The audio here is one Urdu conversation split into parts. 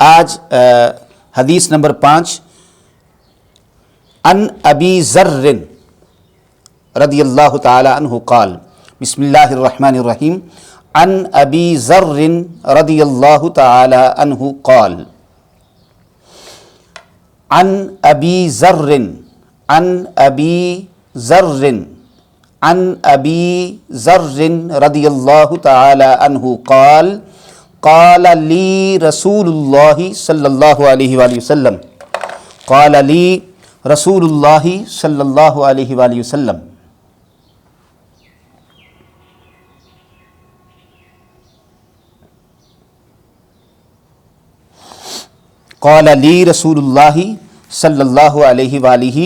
آج حدیث نمبر 5، عن ابی ذر رضی اللہ تعالی عنہ قال، بسم اللہ الرحمن الرحیم، عن ابی ذر رضی اللہ تعالی عنہ قال، عن ابی ذر، عن ابی ذر، عن ابی ذر رضی اللہ تعالی عنہ قال، قال لی رسول اللہ صلی اللہ علیہ وآلہ وسلم، قال لی رسول اللہ صلی اللہ علیہ وآلہ وسلم، قال لی رسول اللہ صلی اللہ علیہ وآلہ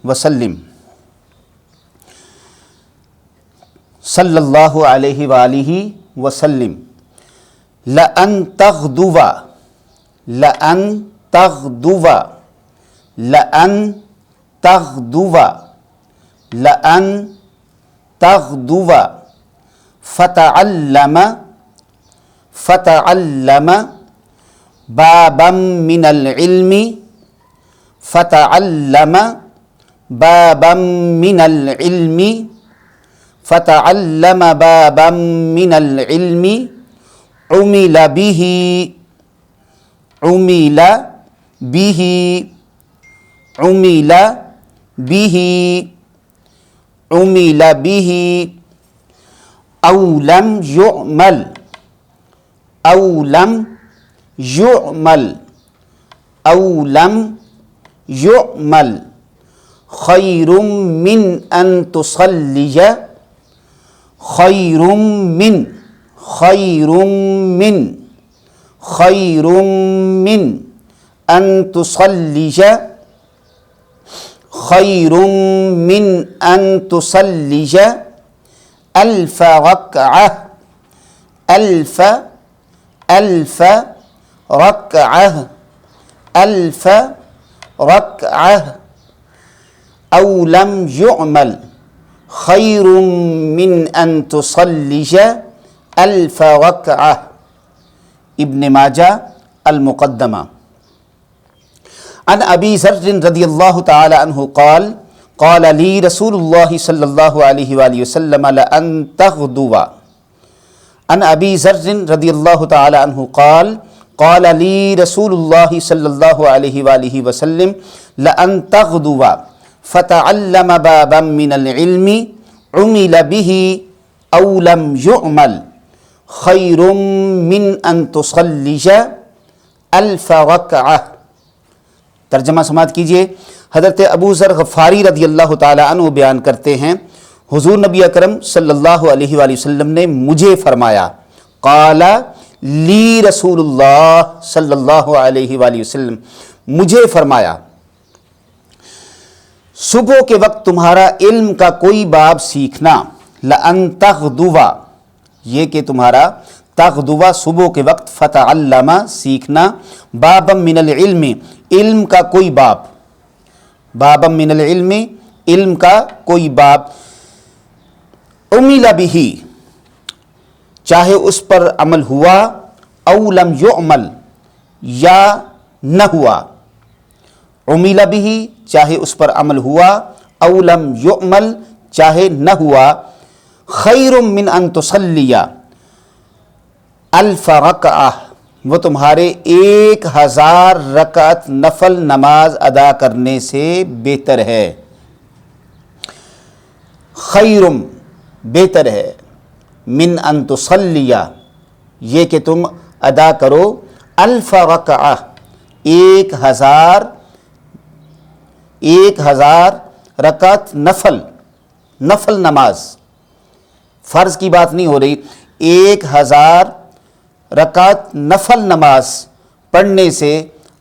وسلم، صلی اللہ علیہ وآلہ وسلم، لأن تغدو، لأن تغدو، لأن تغدو، لأن تغدو، فتعلم، فتعلم بابا من العلم، فتعلم بابا من العلم، فتعلم بابا من العلم، عمل به، عمل به، عمل به، عمل به، او لم يعمل، او لم يعمل، او لم يعمل، خير من ان تصلي، خير من، خير من، خير من ان تصلي، خير من ان تصلي الف ركعة، الف، الف ركعة، الف ركعة، او لم يعمل خير من ان تصلي الف ركعة، ابن ماجہ المقدمہ۔ عن ابی ذر رضی اللہ تعالی عنہ قال، قال لی رسول اللہ صلی اللہ علیہ وآلہ وسلم، لأن تغدو، عن ابی ذر رضی اللہ تعالی عنہ قال، قال لی رسول اللہ صلی اللہ علیہ وآلہ وسلم، لأن تغدو فتعلم بابا من العلم، عمل به او لم يعمل، خیر من ان تصلی الف رکعہ۔ ترجمہ سماعت کیجئے۔ حضرت ابو ذر غفاری رضی اللہ تعالی عنہ بیان کرتے ہیں، حضور نبی اکرم صلی اللہ علیہ وآلہ وسلم نے مجھے فرمایا، قال لی رسول اللہ صلی اللہ علیہ وآلہ وسلم، مجھے فرمایا، صبح کے وقت تمہارا علم کا کوئی باب سیکھنا، لأن تغدو، یہ کہ تمہارا تغدو صبح کے وقت، فتعلم سیکھنا، بابا من العلم علم کا کوئی باب، بابا من العلم علم کا کوئی باب، عمل به چاہے اس پر عمل ہوا، او لم یعمل یا نہ ہوا، عمل به چاہے اس پر عمل ہوا، او لم یعمل چاہے نہ ہوا، خیر من ان تصلی الف رکعہ وہ تمہارے 1000 رکعت نفل نماز ادا کرنے سے بہتر ہے، خیر بہتر ہے، من ان تصلی یہ کہ تم ادا کرو، الف رکعہ 1000 رکعت نفل نماز، فرض کی بات نہیں ہو رہی، 1000 رکعت نفل نماز پڑھنے سے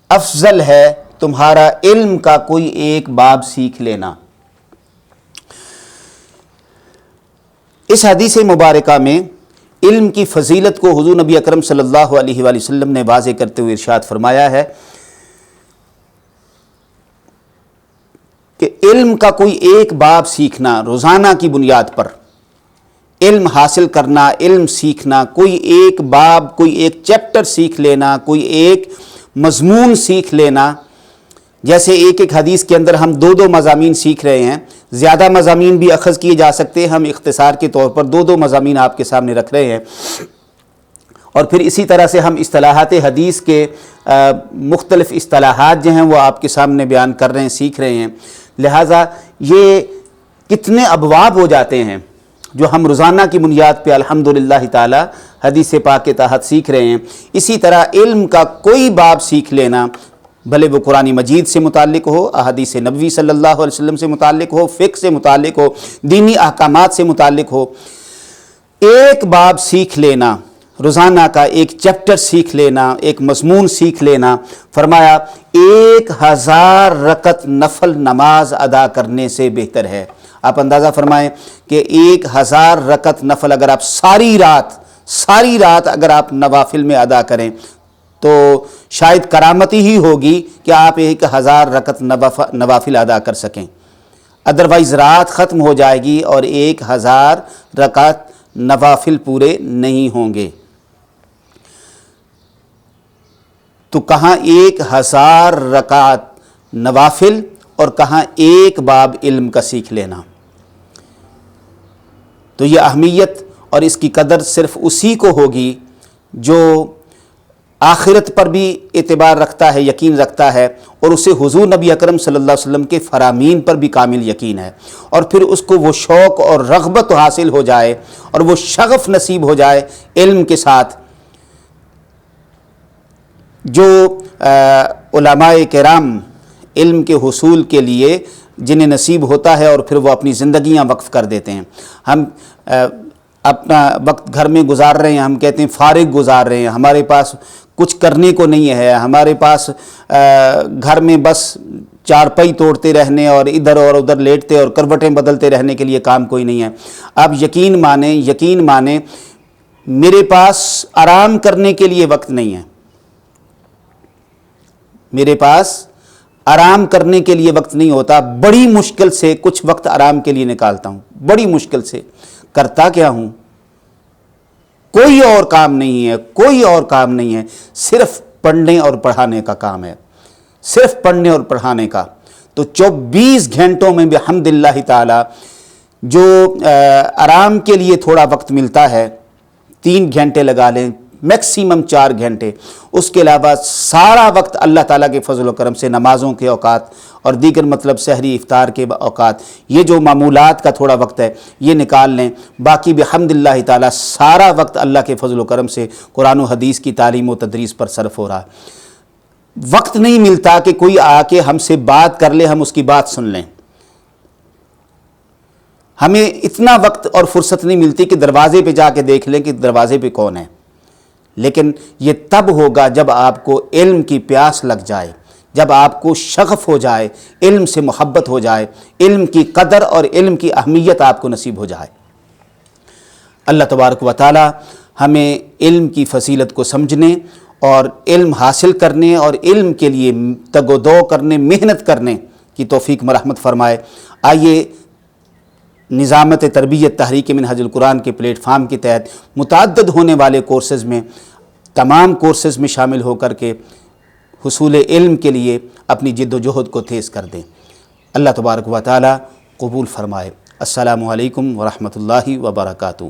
افضل ہے تمہارا علم کا کوئی ایک باب سیکھ لینا۔ اس حدیث مبارکہ میں علم کی فضیلت کو حضور نبی اکرم صلی اللہ علیہ وآلہ وسلم نے واضح کرتے ہوئے ارشاد فرمایا ہے کہ علم کا کوئی ایک باب سیکھنا، روزانہ کی بنیاد پر علم حاصل کرنا، علم سیکھنا، کوئی ایک باب، کوئی ایک چیپٹر سیکھ لینا، کوئی ایک مضمون سیکھ لینا، جیسے ایک ایک حدیث کے اندر ہم دو دو مضامین سیکھ رہے ہیں، زیادہ مضامین بھی اخذ کیے جا سکتے ہیں، ہم اختصار کے طور پر دو دو مضامین آپ کے سامنے رکھ رہے ہیں، اور پھر اسی طرح سے ہم اصطلاحات حدیث کے مختلف اصطلاحات جو ہیں وہ آپ کے سامنے بیان کر رہے ہیں، سیکھ رہے ہیں۔ لہٰذا یہ کتنے ابواب ہو جاتے ہیں جو ہم روزانہ کی بنیاد پہ الحمدللہ تعالی حدیث پاک کے تحت سیکھ رہے ہیں۔ اسی طرح علم کا کوئی باب سیکھ لینا، بھلے وہ قرآن مجید سے متعلق ہو، احادیث نبوی صلی اللہ علیہ وسلم سے متعلق ہو، فقہ سے متعلق ہو، دینی احکامات سے متعلق ہو، ایک باب سیکھ لینا، روزانہ کا ایک چیپٹر سیکھ لینا، ایک مضمون سیکھ لینا، فرمایا 1000 رکعت نفل نماز ادا کرنے سے بہتر ہے۔ آپ اندازہ فرمائیں کہ 1000 رکعت نفل اگر آپ ساری رات اگر آپ نوافل میں ادا کریں تو شاید کرامتی ہی ہوگی کہ آپ 1000 رکعت نوافل ادا کر سکیں، ادروائز رات ختم ہو جائے گی اور 1000 رکعت نوافل پورے نہیں ہوں گے۔ تو کہاں 1000 رکعت نوافل اور کہاں ایک باب علم کا سیکھ لینا۔ تو یہ اہمیت اور اس کی قدر صرف اسی کو ہوگی جو آخرت پر بھی اعتبار رکھتا ہے، یقین رکھتا ہے، اور اسے حضور نبی اکرم صلی اللہ علیہ وسلم کے فرامین پر بھی کامل یقین ہے، اور پھر اس کو وہ شوق اور رغبت حاصل ہو جائے اور وہ شغف نصیب ہو جائے علم کے ساتھ جو علماء کرام علم کے حصول کے لیے جنہیں نصیب ہوتا ہے اور پھر وہ اپنی زندگیاں وقف کر دیتے ہیں۔ ہم اپنا وقت گھر میں گزار رہے ہیں، ہم کہتے ہیں فارغ گزار رہے ہیں، ہمارے پاس کچھ کرنے کو نہیں ہے، ہمارے پاس گھر میں بس چارپائی توڑتے رہنے اور ادھر اور ادھر لیٹتے اور کروٹیں بدلتے رہنے کے لیے کام کوئی نہیں ہے۔ آپ یقین مانیں میرے پاس آرام کرنے کے لیے وقت نہیں ہے، میرے پاس آرام کرنے کے لیے وقت نہیں ہوتا، بڑی مشکل سے کچھ وقت آرام کے لیے نکالتا ہوں، بڑی مشکل سے، کرتا کیا ہوں؟ کوئی اور کام نہیں ہے، صرف پڑھنے اور پڑھانے کا کام ہے، صرف پڑھنے اور پڑھانے کا۔ تو 24 گھنٹوں میں بحمداللہ تعالی جو آرام کے لیے تھوڑا وقت ملتا ہے، 3 گھنٹے لگا لیں، میکسیمم 4 گھنٹے، اس کے علاوہ سارا وقت اللہ تعالیٰ کے فضل و کرم سے نمازوں کے اوقات اور دیگر مطلب سحری افطار کے اوقات، یہ جو معمولات کا تھوڑا وقت ہے یہ نکال لیں، باقی بحمداللہ تعالیٰ سارا وقت اللہ کے فضل و کرم سے قرآن و حدیث کی تعلیم و تدریس پر صرف ہو رہا ہے۔ وقت نہیں ملتا کہ کوئی آ کے ہم سے بات کر لے، ہم اس کی بات سن لیں، ہمیں اتنا وقت اور فرصت نہیں ملتی کہ دروازے پہ جا کے دیکھ لیں کہ دروازے پہ کون ہے۔ لیکن یہ تب ہوگا جب آپ کو علم کی پیاس لگ جائے، جب آپ کو شغف ہو جائے، علم سے محبت ہو جائے، علم کی قدر اور علم کی اہمیت آپ کو نصیب ہو جائے۔ اللہ تبارک و تعالی ہمیں علم کی فضیلت کو سمجھنے اور علم حاصل کرنے اور علم کے لیے تگ و دو کرنے، محنت کرنے کی توفیق مرحمت فرمائے۔ آئیے نظامت تربیت تحریک منہج القرآن کے پلیٹ فارم کے تحت متعدد ہونے والے کورسز میں، تمام کورسز میں شامل ہو کر کے حصول علم کے لیے اپنی جد و جہد کو تیز کر دیں۔ اللہ تبارک و تعالی قبول فرمائے۔ السلام علیکم ورحمۃ اللہ وبرکاتہ۔